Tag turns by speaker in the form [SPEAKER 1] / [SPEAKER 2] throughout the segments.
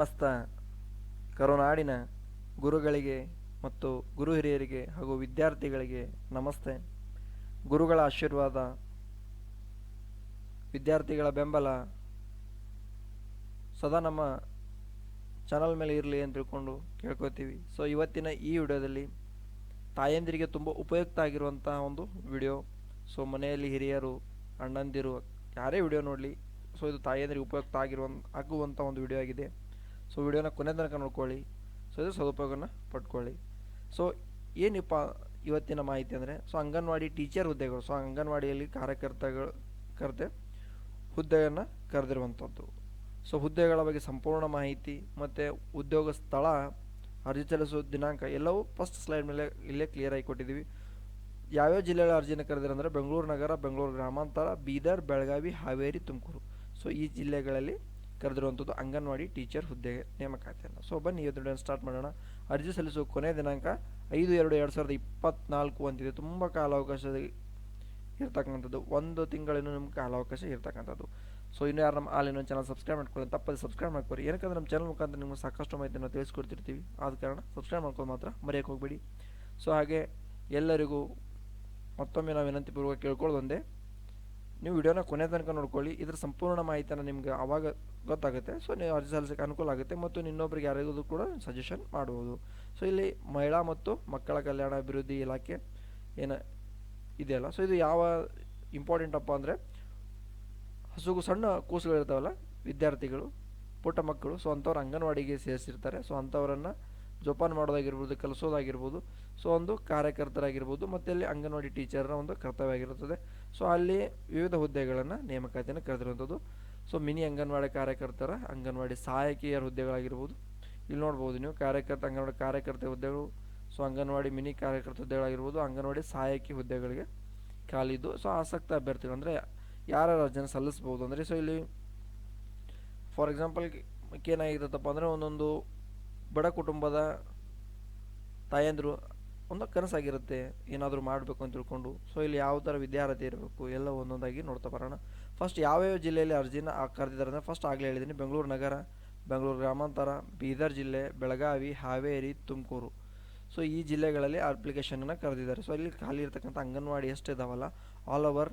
[SPEAKER 1] ಸಮಸ್ತ ಕರುನಾಡಿನ ಗುರುಗಳಿಗೆ ಮತ್ತು ಗುರು ಹಿರಿಯರಿಗೆ ಹಾಗೂ ವಿದ್ಯಾರ್ಥಿಗಳಿಗೆ ನಮಸ್ತೆ. ಗುರುಗಳ ಆಶೀರ್ವಾದ, ವಿದ್ಯಾರ್ಥಿಗಳ ಬೆಂಬಲ ಸದಾ ನಮ್ಮ ಚಾನಲ್ ಮೇಲೆ ಇರಲಿ ಅಂತ ತಿಳ್ಕೊಂಡು ಕೇಳ್ಕೊತೀವಿ. ಸೊ ಇವತ್ತಿನ ಈ ವಿಡಿಯೋದಲ್ಲಿ ತಾಯಂದಿರಿಗೆ ತುಂಬ ಉಪಯುಕ್ತ ಆಗಿರುವಂಥ ಒಂದು ವಿಡಿಯೋ. ಸೊ ಮನೆಯಲ್ಲಿ ಹಿರಿಯರು, ಅಣ್ಣಂದಿರು ಯಾರೇ ವಿಡಿಯೋ ನೋಡಲಿ, ಸೊ ಇದು ತಾಯಂದಿರಿಗೆ ಉಪಯುಕ್ತ ಆಗುವಂಥ ಒಂದು ವಿಡಿಯೋ ಆಗಿದೆ. ಸೊ ವಿಡಿಯೋನ ಕೊನೆ ತನಕ ನೋಡ್ಕೊಳ್ಳಿ. ಸೊ ಇದು ಸದುಪಯೋಗನ ಪಡ್ಕೊಳ್ಳಿ. ಸೊ ಏನಪ್ಪ ಇವತ್ತಿನ ಮಾಹಿತಿ ಅಂದರೆ, ಸೊ ಅಂಗನವಾಡಿ ಟೀಚರ್ ಹುದ್ದೆಗಳು, ಸೊ ಅಂಗನವಾಡಿಯಲ್ಲಿ ಕರ್ತೆ ಹುದ್ದೆಯನ್ನು ಕರೆದಿರುವಂಥದ್ದು. ಸೊ ಹುದ್ದೆಗಳ ಬಗ್ಗೆ ಸಂಪೂರ್ಣ ಮಾಹಿತಿ ಮತ್ತು ಉದ್ಯೋಗ ಸ್ಥಳ, ಅರ್ಜಿ ಸಲ್ಲಿಸುವ ದಿನಾಂಕ ಎಲ್ಲವೂ ಫಸ್ಟ್ ಸ್ಲೈಡ್ ಮೇಲೆ ಇಲ್ಲೇ ಕ್ಲಿಯರ್ ಆಗಿ ಕೊಟ್ಟಿದ್ದೀವಿ. ಯಾವ್ಯಾವ ಜಿಲ್ಲೆಗಳ ಅರ್ಜಿನ ಕರೆದಿರಂದರೆ ಬೆಂಗಳೂರು ನಗರ, ಬೆಂಗಳೂರು ಗ್ರಾಮಾಂತರ, ಬೀದರ್, ಬೆಳಗಾವಿ, ಹಾವೇರಿ, ತುಮಕೂರು. ಸೊ ಈ ಜಿಲ್ಲೆಗಳಲ್ಲಿ ಕರೆದಿರುವಂಥದ್ದು ಅಂಗನವಾಡಿ ಟೀಚರ್ ಹುದ್ದೆ ನೇಮಕಾತಿಯನ್ನು. ಸೊ ಬನ್ನಿ ಇವತ್ತು ಸ್ಟಾರ್ಟ್ ಮಾಡೋಣ. ಅರ್ಜಿ ಸಲ್ಲಿಸುವ ಕೊನೆಯ ದಿನಾಂಕ 5/2/2024 ಅಂತಿದೆ. ತುಂಬ ಕಾಲಾವಕಾಶ ಇರ್ತಕ್ಕಂಥದ್ದು, ಒಂದು ತಿಂಗಳಿನೂ ನಿಮ್ಗೆ ಕಾಲಾವಕಾಶ ಇರ್ತಕ್ಕಂಥದ್ದು. ಸೊ ಇನ್ನೂ ಯಾರು ನಮ್ಮ ಇನ್ನೊಂದು ಚಾನಲ್ ಸಬ್ಸ್ಕ್ರೈಬ್ ಮಾಡ್ಕೊಳ್ಳಿ, ತಪ್ಪದೆ ಸಬ್ಸ್ಕ್ರೈಬ್ ಮಾಡ್ಕೊರಿ. ಏನಕ್ಕಂದ್ರೆ ನಮ್ಮ ಚಾನಲ್ ಮುಖಾಂತರ ನಿಮ್ಗೆ ಸಾಕಷ್ಟು ಮಾಹಿತಿಯನ್ನು ತಿಳಿಸ್ಕೊಡ್ತಿರ್ತೀವಿ. ಆದ ಕಾರಣ ಸಬ್ಸ್ಕ್ರೈಬ್ ಮಾಡ್ಕೊಂಡು ಮಾತ್ರ ಮರೆಯೋಕ್ಕೆ ಹೋಗ್ಬೇಡಿ. ಸೊ ಹಾಗೆ ಎಲ್ಲರಿಗೂ ಮತ್ತೊಮ್ಮೆ ನಾವು ವಿನಂತಿಪೂರ್ವಕ ಕೇಳ್ಕೊಳ್ಳೋದೊಂದೇ, ನೀವು ವಿಡಿಯೋನ ಕೊನೆ ತನಕ ನೋಡ್ಕೊಳ್ಳಿ. ಇದರ ಸಂಪೂರ್ಣ ಮಾಹಿತಿಯನ್ನು ನಿಮ್ಗೆ ಆವಾಗ ಗೊತ್ತಾಗುತ್ತೆ. ಸೊ ನೀವು ಅರ್ಜಿ ಸಲ್ಲಿಸೋಕ್ಕೆ ಅನುಕೂಲ ಆಗುತ್ತೆ ಮತ್ತು ಇನ್ನೊಬ್ಬರಿಗೆ ಯಾರಿಗೂ ಕೂಡ ಸಜೆಷನ್ ಮಾಡ್ಬೋದು. ಸೊ ಇಲ್ಲಿ ಮಹಿಳಾ ಮತ್ತು ಮಕ್ಕಳ ಕಲ್ಯಾಣ ಅಭಿವೃದ್ಧಿ ಇಲಾಖೆ ಏನು ಇದೆಯಲ್ಲ, ಸೊ ಇದು ಯಾವ ಇಂಪಾರ್ಟೆಂಟ್ ಅಪ್ಪ ಅಂದರೆ, ಸಣ್ಣ ಕೂಸುಗಳಿರ್ತಾವಲ್ಲ, ವಿದ್ಯಾರ್ಥಿಗಳು, ಪುಟ್ಟ ಮಕ್ಕಳು, ಸೊ ಅಂಥವ್ರು ಅಂಗನವಾಡಿಗೆ ಸೇರಿಸಿರ್ತಾರೆ. ಸೊ ಅಂಥವರನ್ನು ಜೋಪಾನ ಮಾಡೋದಾಗಿರ್ಬೋದು, ಕಲಿಸೋದಾಗಿರ್ಬೋದು, ಸೊ ಒಂದು ಕಾರ್ಯಕರ್ತರಾಗಿರ್ಬೋದು, ಮತ್ತು ಅಲ್ಲಿ ಅಂಗನವಾಡಿ ಟೀಚರ್ನ ಒಂದು ಕರ್ತವ್ಯ ಆಗಿರುತ್ತದೆ. ಸೊ ಅಲ್ಲಿ ವಿವಿಧ ಹುದ್ದೆಗಳನ್ನು ನೇಮಕಾತಿಯನ್ನು ಕರೆದಿರುವಂಥದ್ದು. ಸೊ ಮಿನಿ ಅಂಗನವಾಡಿ ಕಾರ್ಯಕರ್ತರ, ಅಂಗನವಾಡಿ ಸಹಾಯಕಿಯರ ಹುದ್ದೆಗಳಾಗಿರ್ಬೋದು. ಇಲ್ಲಿ ನೋಡ್ಬೋದು ನೀವು ಅಂಗನವಾಡಿ ಕಾರ್ಯಕರ್ತ ಹುದ್ದೆಗಳು, ಸೊ ಅಂಗನವಾಡಿ ಮಿನಿ ಕಾರ್ಯಕರ್ತ ಹುದ್ದೆಗಳಾಗಿರ್ಬೋದು, ಅಂಗನವಾಡಿ ಸಹಾಯಕಿ ಹುದ್ದೆಗಳಿಗೆ ಖಾಲಿದ್ದು. ಸೊ ಆಸಕ್ತ ಅಭ್ಯರ್ಥಿಗಳು ಅಂದರೆ ಯಾರು ಅರ್ಜಿನ ಸಲ್ಲಿಸ್ಬೋದು ಅಂದರೆ, ಸೊ ಇಲ್ಲಿ ಫಾರ್ ಎಕ್ಸಾಂಪಲ್ ಏನಾಗಿರುತ್ತಪ್ಪ ಅಂದರೆ, ಒಂದೊಂದು ಬಡ ಕುಟುಂಬದ ತಾಯಂದಿರು ಒಂದು ಕನಸಾಗಿರುತ್ತೆ ಏನಾದರೂ ಮಾಡಬೇಕು ಅಂತ ತಿಳ್ಕೊಂಡು. ಸೊ ಇಲ್ಲಿ ಯಾವ ಥರ ವಿದ್ಯಾರ್ಥಿ ಇರಬೇಕು ಎಲ್ಲ ಒಂದೊಂದಾಗಿ ನೋಡ್ತಾ ಬರೋಣ. ಫಸ್ಟ್ ಯಾವ್ಯಾವ ಜಿಲ್ಲೆಯಲ್ಲಿ ಅರ್ಜಿನ ಕರೆದಿದ್ದಾರೆ ಅಂದರೆ, ಫಸ್ಟ್ ಆಗಲೇ ಹೇಳಿದ್ದೀನಿ, ಬೆಂಗಳೂರು ನಗರ, ಬೆಂಗಳೂರು ಗ್ರಾಮಾಂತರ, ಬೀದರ್ ಜಿಲ್ಲೆ, ಬೆಳಗಾವಿ, ಹಾವೇರಿ, ತುಮಕೂರು. ಸೊ ಈ ಜಿಲ್ಲೆಗಳಲ್ಲಿ ಅಪ್ಲಿಕೇಶನನ್ನು ಕರೆದಿದ್ದಾರೆ. ಸೊ ಇಲ್ಲಿ ಖಾಲಿ ಇರ್ತಕ್ಕಂಥ ಅಂಗನವಾಡಿ ಎಷ್ಟು ಇದಾವಲ್ಲ, ಆಲ್ ಓವರ್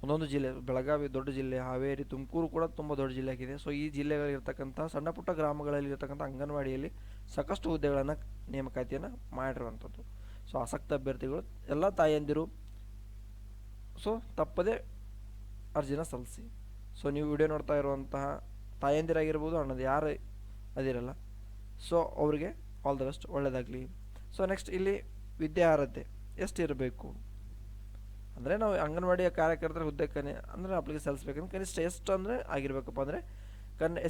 [SPEAKER 1] ಒಂದೊಂದು ಜಿಲ್ಲೆ, ಬೆಳಗಾವಿ ದೊಡ್ಡ ಜಿಲ್ಲೆ, ಹಾವೇರಿ, ತುಮಕೂರು ಕೂಡ ತುಂಬ ದೊಡ್ಡ ಜಿಲ್ಲೆ ಆಗಿದೆ. ಸೊ ಈ ಜಿಲ್ಲೆಗಳಿರ್ತಕ್ಕಂಥ ಸಣ್ಣ ಪುಟ್ಟ ಗ್ರಾಮಗಳಲ್ಲಿ ಇರ್ತಕ್ಕಂಥ ಅಂಗನವಾಡಿಯಲ್ಲಿ ಸಾಕಷ್ಟು ಹುದ್ದೆಗಳನ್ನು ನೇಮಕಾತಿಯನ್ನು ಮಾಡಿರುವಂಥದ್ದು. ಸೊ ಆಸಕ್ತ ಅಭ್ಯರ್ಥಿಗಳು ಎಲ್ಲ ತಾಯಂದಿರು ಸೊ ತಪ್ಪದೇ ಅರ್ಜಿನ ಸಲ್ಲಿಸಿ. ಸೊ ನೀವು ವಿಡಿಯೋ ನೋಡ್ತಾ ಇರುವಂತಹ ತಾಯಂದಿರಾಗಿರ್ಬೋದು, ಅಣ್ಣದು ಯಾರು ಅದಿರಲ್ಲ, ಸೊ ಅವರಿಗೆ ಆಲ್ ದ ಬೆಸ್ಟ್, ಒಳ್ಳೆಯದಾಗಲಿ. ಸೊ ನೆಕ್ಸ್ಟ್ ಇಲ್ಲಿ ವಿದ್ಯಾರ್ಹತೆ ಎಷ್ಟು ಇರಬೇಕು ಅಂದರೆ, ನಾವು ಅಂಗನವಾಡಿಯ ಕಾರ್ಯಕರ್ತರ ಹುದ್ದೆ ಅಂದರೆ ಅಪ್ಲಿಕೇಶನ್ ಸಲ್ಲಿಸಬೇಕಂದ್ರೆ ಕನಿಷ್ಠ ಎಷ್ಟು ಅಂದರೆ ಆಗಿರಬೇಕಪ್ಪ ಅಂದರೆ,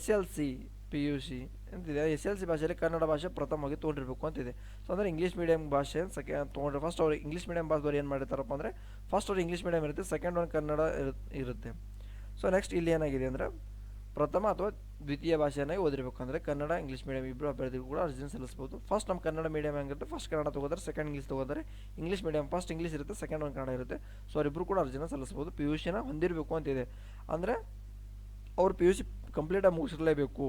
[SPEAKER 1] SLC PUC ಅಂತಿದೆ. SLC ಭಾಷೆಯಲ್ಲಿ ಕನ್ನಡ ಭಾಷೆ ಪ್ರಥಮವಾಗಿ ತೊಗೊಂಡಿರ್ಬೇಕು ಅಂತಿದೆ. ಸೊ ಅಂದರೆ ಇಂಗ್ಲೀಷ್ ಮೀಡಿಯಂ ಭಾಷೆ ತೊಗೊಂಡ್ರೆ ಫಸ್ಟ್ ಅವ್ರು ಇಂಗ್ಲೀಷ್ ಮೀಡಿಯಂ ಭಾಷೆದವ್ರು ಏನು ಮಾಡಿರ್ತಾರಪ್ಪ ಅಂದರೆ, ಫಸ್ಟ್ ಅವ್ರು ಇಂಗ್ಲೀಷ್ ಮೀಡಿಯಂ ಇರುತ್ತೆ, ಸೆಕೆಂಡ್ ಒಂದು ಕನ್ನಡ ಇರುತ್ತೆ. ಸೊ ನೆಕ್ಸ್ಟ್ ಇಲ್ಲಿ ಏನಾಗಿದೆ ಅಂದರೆ, ಪ್ರಥಮ ಅಥವಾ ದ್ವಿತೀಯ ಭಾಷೆಯನ್ನಾಗಿ ಓದಿರಬೇಕು. ಅಂದರೆ ಕನ್ನಡ, ಇಂಗ್ಲೀಷ್ ಮೀಡಿಯಂ ಇಬ್ಬರು ಅಭ್ಯರ್ಥಿಗಳು ಕೂಡ ಅರ್ಜಿನ ಸಲ್ಲಿಸ್ಬೋದು. ಫಸ್ಟ್ ನಮ್ಮ ಕನ್ನಡ ಮೀಡಿಯಂ ಹೆಂಗಿರುತ್ತೆ, ಫಸ್ಟ್ ಕನ್ನಡ ತೊಗೋತಾರೆ, ಸೆಕೆಂಡ್ ಇಂಗ್ಲೀಷ್ ತೊಗೋತಾರೆ. ಇಂಗ್ಲೀಷ್ ಮೀಡಿಯಂ ಫಸ್ಟ್ ಇಂಗ್ಲೀಷ್ ಇರುತ್ತೆ, ಸೆಕೆಂಡ್ ಒಂದು ಕನ್ನಡ ಇರುತ್ತೆ. ಸೊ ಅವರಿಬ್ಬರು ಕೂಡ ಅರ್ಜಿನ ಸಲ್ಲಿಸ್ಬೋದು. PUCನ ಹೊಂದಿರಬೇಕು ಅಂತಿದೆ. ಅಂದರೆ ಅವ್ರು PUC ಕಂಪ್ಲೀಟಾಗಿ ಮುಗಿಸಿರಲೇಬೇಕು,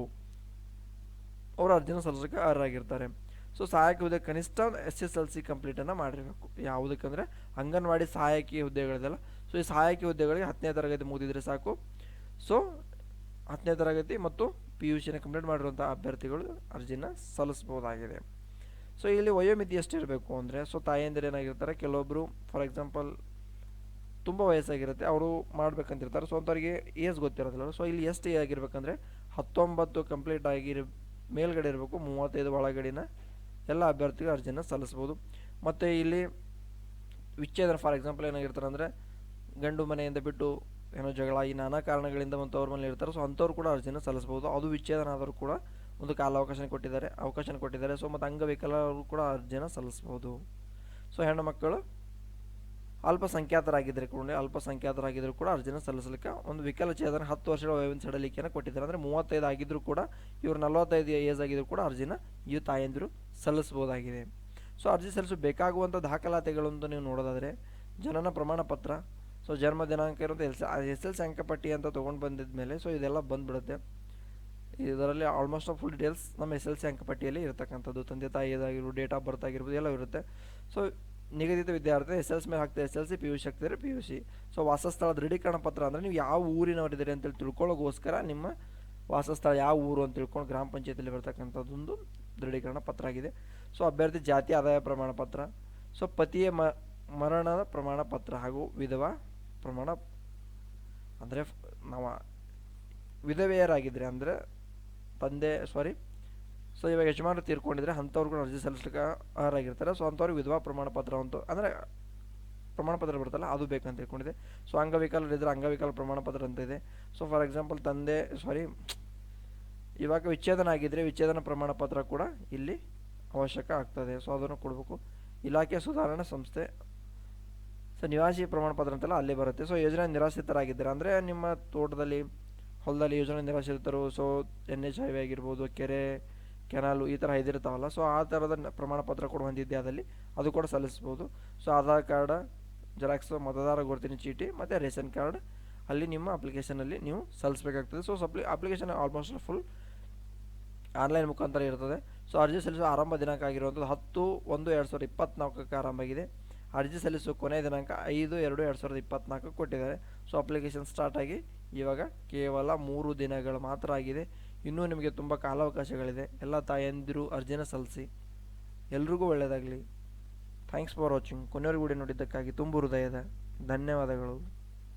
[SPEAKER 1] ಅವರು ಅರ್ಜಿನ ಸಲ್ಲಿಸೋಕ್ಕೆ ಅರ್ಹರಾಗಿರ್ತಾರೆ. ಸೊ ಸಹಾಯಕ ಹುದ್ದೆ ಕನಿಷ್ಠ SSLC ಕಂಪ್ಲೀಟನ್ನು ಮಾಡಿರಬೇಕು. ಯಾವುದಕ್ಕಂದರೆ ಅಂಗನವಾಡಿ ಸಹಾಯಕಿ ಹುದ್ದೆಗಳಿದೆಲ್ಲ, ಸೊ ಈ ಸಹಾಯಕಿ ಹುದ್ದೆಗಳಿಗೆ 10ನೇ ತರಗತಿ ಮುಗಿದಿದ್ರೆ ಸಾಕು. ಸೊ 10ನೇ ತರಗತಿ ಮತ್ತು PUCನ ಕಂಪ್ಲೀಟ್ ಮಾಡಿರುವಂಥ ಅಭ್ಯರ್ಥಿಗಳು ಅರ್ಜಿನ ಸಲ್ಲಿಸ್ಬೋದಾಗಿದೆ. ಸೊ ಇಲ್ಲಿ ವಯೋಮಿತಿ ಎಷ್ಟಿರಬೇಕು ಅಂದರೆ, ಸೊ ತಾಯಂದಿರು ಏನಾಗಿರ್ತಾರೆ, ಕೆಲವೊಬ್ಬರು ಫಾರ್ ಎಕ್ಸಾಂಪಲ್ ತುಂಬ ವಯಸ್ಸಾಗಿರುತ್ತೆ, ಅವರು ಮಾಡ್ಬೇಕಂತಿರ್ತಾರೆ. ಸೊ ಅಂಥವ್ರಿಗೆ ಏಜ್ ಗೊತ್ತಿರೋದಿಲ್ಲ. ಸೊ ಇಲ್ಲಿ ಎಷ್ಟು ಆಗಿರ್ಬೇಕಂದ್ರೆ 19 ಕಂಪ್ಲೀಟ್ ಮೇಲ್ಗಡೆ ಇರಬೇಕು, 35 ಒಳಗಡಿನ ಎಲ್ಲ ಅಭ್ಯರ್ಥಿಗಳು ಅರ್ಜಿನ ಸಲ್ಲಿಸ್ಬೋದು. ಮತ್ತು ಇಲ್ಲಿ ವಿಚ್ಛೇದನ ಫಾರ್ ಎಕ್ಸಾಂಪಲ್ ಏನಾಗಿರ್ತಾರೆ ಅಂದರೆ, ಗಂಡು ಮನೆಯಿಂದ ಬಿಟ್ಟು ಏನೋ ಜಗಳ ಈ ನಾನಾ ಕಾರಣಗಳಿಂದ ಮತ್ತು ಅವ್ರ ಮನೇಲಿ ಇರ್ತಾರೆ. ಸೊ ಅಂಥವ್ರು ಕೂಡ ಅರ್ಜಿನ ಸಲ್ಲಿಸ್ಬೋದು. ಅದು ವಿಚ್ಛೇದನ ಆದರೂ ಕೂಡ ಒಂದು ಅವಕಾಶ ಕೊಟ್ಟಿದ್ದಾರೆ. ಸೊ ಮತ್ತು ಅಂಗವಿಕಲರು ಕೂಡ ಅರ್ಜಿನ ಸಲ್ಲಿಸ್ಬೋದು. ಸೊ ಹೆಣ್ಣು ಮಕ್ಕಳು ಅಲ್ಪಸಂಖ್ಯಾತರಾಗಿದ್ದರೆ ಕೂಡ ಅರ್ಜಿನ ಸಲ್ಲಿಸಲಿಕ್ಕೆ ಒಂದು ವಿಕಲಚೇತನ 10 ವರ್ಷಗಳ ವಯೋಮಿತಿ ಸಡಲಿಕೆಯನ್ನು ಕೊಟ್ಟಿದ್ದಾರೆ. ಅಂದರೆ 35 ಆಗಿದ್ದರೂ ಕೂಡ ಇವರು 45 ಏಜ್ ಆಗಿದ್ದರೂ ಕೂಡ ಅರ್ಜಿನ ಈ ತಾಯಂದಿರು ಸಲ್ಲಿಸ್ಬೋದಾಗಿದೆ. ಸೊ ಅರ್ಜಿ ಸಲ್ಲಿಸಲು ಬೇಕಾಗುವಂಥ ದಾಖಲಾತಿಗಳಂತೂ ನೀವು ನೋಡೋದಾದರೆ, ಜನನ ಪ್ರಮಾಣ ಪತ್ರ, ಸೊ ಜನ್ಮ ದಿನಾಂಕ ಇರುವಂಥ SSLC ಅಂಕಪಟ್ಟಿ ಅಂತ ತೊಗೊಂಡು ಬಂದಿದ್ದ ಮೇಲೆ ಸೊ ಇದೆಲ್ಲ ಬಂದುಬಿಡುತ್ತೆ. ಇದರಲ್ಲಿ ಆಲ್ಮೋಸ್ಟ್ ಫುಲ್ ಡೀಟೇಲ್ಸ್ ನಮ್ಮ ಎಸ್ ಎಲ್ ಸಿ ಅಂಕಪಟ್ಟಿಯಲ್ಲಿ ಇರತಕ್ಕಂಥದ್ದು, ತಂದೆ ತಾಯಿಯದಾಗಿರ್ಬೋದು, ಡೇಟ್ ಆಫ್ ಬರ್ತ್ ಆಗಿರ್ಬೋದು ಎಲ್ಲ ಇರುತ್ತೆ. ಸೊ ನಿಗದಿತ ವಿದ್ಯಾರ್ಥಿ ಎಸ್ ಎಲ್ ಸಿ ಮೇಲೆ ಹಾಕ್ತಾರೆ S L C, P U C ಹಾಕ್ತಿದ್ರೆ ಪಿ ಯು ಸಿ. ಸೊ ವಾಸಸ್ಥಳ ದೃಢೀಕರಣ ಪತ್ರ ಅಂದರೆ ನೀವು ಯಾವ ಊರಿನವರಿದ್ದೀರಿ ಅಂತೇಳಿ ತಿಳ್ಕೊಳ್ಳೋಗೋಸ್ಕರ ನಿಮ್ಮ ವಾಸಸ್ಥಳ ಯಾವ ಊರು ಅಂತ ತಿಳ್ಕೊಂಡು ಗ್ರಾಮ ಪಂಚಾಯತಿಯಲ್ಲಿ ಬರ್ತಕ್ಕಂಥದ್ದೊಂದು ದೃಢೀಕರಣ ಪತ್ರ ಆಗಿದೆ. ಸೊ ಅಭ್ಯರ್ಥಿ ಜಾತಿ ಆದಾಯ ಪ್ರಮಾಣ ಪತ್ರ, ಸೊ ಪತಿಯ ಮರಣದ ಪ್ರಮಾಣ ಪತ್ರ ಹಾಗೂ ವಿಧವಾ ಪ್ರಮಾಣ ಅಂದರೆ ನಾವು ವಿಧವೆಯರಾಗಿದ್ದರೆ ಅಂದರೆ ಸೊ ಇವಾಗ ಯಜಮಾನರು ತೀರ್ಕೊಂಡಿದ್ರೆ ಅಂಥವ್ರು ಕೂಡ ಅರ್ಜಿ ಸಲ್ಲಿಸ್ಲಿಕ್ಕೆ ಅರ್ಹರಾಗಿರ್ತಾರೆ. ಸೊ ಅಂಥವ್ರಿಗೆ ವಿಧವಾ ಪ್ರಮಾಣ ಪತ್ರ ಅಂತ ಅಂದರೆ ಪ್ರಮಾಣ ಪತ್ರ ಬರುತ್ತಲ್ಲ ಅದು ಬೇಕಂತ ತಿಳ್ಕೊಂಡಿದೆ. ಸೊ ಅಂಗವಿಕಲರಿದ್ದರೆ ಅಂಗವಿಕಲ ಪ್ರಮಾಣ ಪತ್ರ ಅಂತ ಇದೆ. ಸೊ ಫಾರ್ ಎಕ್ಸಾಂಪಲ್ ಇವಾಗ ವಿಚ್ಛೇದನ ಆಗಿದ್ದರೆ ವಿಚ್ಛೇದನ ಪ್ರಮಾಣ ಪತ್ರ ಕೂಡ ಇಲ್ಲಿ ಅವಶ್ಯಕ ಆಗ್ತದೆ. ಸೊ ಅದನ್ನು ಕೊಡಬೇಕು. ಇಲಾಖೆ ಸುಧಾರಣಾ ಸಂಸ್ಥೆ, ಸೊ ನಿವಾಸಿ ಪ್ರಮಾಣ ಪತ್ರ ಅಂತೆಲ್ಲ ಅಲ್ಲೇ ಬರುತ್ತೆ. ಸೊ ಯೋಜನೆ ನಿರಾಶ್ರಿತರಾಗಿದ್ದಾರೆ ಅಂದರೆ ನಿಮ್ಮ ತೋಟದಲ್ಲಿ ಹೊಲದಲ್ಲಿ ಯೋಜನೆ ನಿರಾಶ್ರಿತರು, ಸೊ NHIV ಆಗಿರ್ಬೋದು, ಕೆರೆ ಕೆನಾಲು ಈ ಥರ ಇದಿರ್ತಾವಲ್ಲ, ಸೊ ಆ ಥರದ ಪ್ರಮಾಣ ಪತ್ರ ಕೂಡ ಹೊಂದಿದ್ದೆ ಅದಲ್ಲಿ ಅದು ಕೂಡ ಸಲ್ಲಿಸ್ಬೋದು. ಸೊ ಆಧಾರ್ ಕಾರ್ಡ್ ಜೆರಾಕ್ಸ್, ಮತದಾರ ಗುರುತಿನ ಚೀಟಿ ಮತ್ತು ರೇಷನ್ ಕಾರ್ಡ್ ಅಲ್ಲಿ ನಿಮ್ಮ ಅಪ್ಲಿಕೇಶನಲ್ಲಿ ನೀವು ಸಲ್ಲಿಸಬೇಕಾಗ್ತದೆ. So application almost full online ಮುಖಾಂತರ ಇರ್ತದೆ. ಸೊ ಅರ್ಜಿ ಸಲ್ಲಿಸುವ ಆರಂಭ ದಿನಾಂಕ ಆಗಿರುವಂಥದ್ದು 10/1/2024 ಆರಂಭ ಆಗಿದೆ. ಅರ್ಜಿ ಸಲ್ಲಿಸುವ ಕೊನೆಯ ದಿನಾಂಕ 5/2/2024 ಕೊಟ್ಟಿದ್ದಾರೆ. ಸೊ ಅಪ್ಲಿಕೇಶನ್ ಸ್ಟಾರ್ಟ್ ಆಗಿ ಇವಾಗ ಕೇವಲ 3 ದಿನಗಳು ಮಾತ್ರ ಆಗಿದೆ. ಇನ್ನೂ ನಿಮಗೆ ತುಂಬ ಕಾಲಾವಕಾಶಗಳಿದೆ. ಎಲ್ಲ ತಾಯಂದಿರು ಅರ್ಜಿನ ಸಲ್ಲಿಸಿ. ಎಲ್ರಿಗೂ ಒಳ್ಳೆಯದಾಗಲಿ. Thanks for watching. ಕೊನೆಯವರೆಗೂ ವಿಡಿಯೋ ನೋಡಿದ್ದಕ್ಕಾಗಿ ತುಂಬ ಹೃದಯದ ಧನ್ಯವಾದಗಳು.